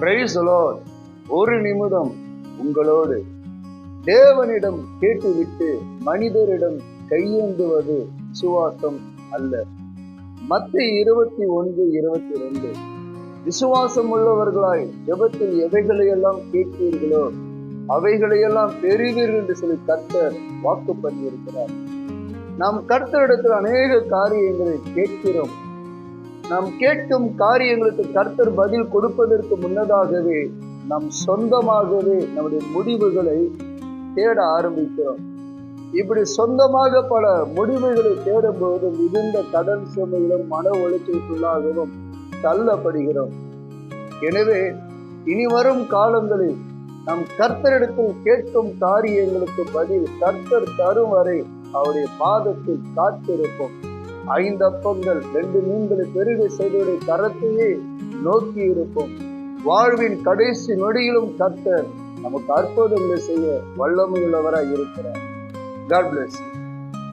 Praise the Lord. ஒரு நிமிடம் உங்களோடு தேவனிடம் கேட்டுவிட்டு மனிதரிடம் கையேந்துவது விசுவாசம் அல்ல. மத்தேயு 21:22 விசுவாசம் உள்ளவர்களாய் ஜெபத்தில் எவைகளையெல்லாம் கேட்பீர்களோ அவைகளையெல்லாம் பெறுவீர்கள் என்று சொல்லி கர்த்தர் வாக்கு பண்ணியிருக்கிறார். நாம் கர்த்தரிடத்தில் அநேக காரியங்களை கேட்கிறோம். நாம் கேட்கும் காரியங்களுக்கு கர்த்தர் பதில் கொடுப்பதற்கு முன்னதாகவே நாம் சொந்தமாகவே நம்முடைய முடிவுகளை தேட ஆரம்பிக்கிறோம். இப்படி சொந்தமாக பல முடிவுகளை தேடும்போது மிகுந்த கடன் சுமையிலும் மன உளைச்சலுக்குள்ளாகவும் தள்ளப்படுகிறோம். எனவே இனி வரும் காலங்களில் நாம் கர்த்தரிடத்தில் கேட்கும் காரியங்களுக்கு பதில் கர்த்தர் தரும் வரை அவருடைய பாதத்தில் காத்திருப்போம். 5 அப்பங்கள் 2 மீன்களை பெருக செய்தவருடைய கரத்தையே நோக்கி இருப்போம். வாழ்வின் கடைசி நொடியிலும் கர்த்தர் நமக்கு அற்புதங்களை செய்ய வல்லமையுள்ளவராய் இருக்கிறார். God bless you.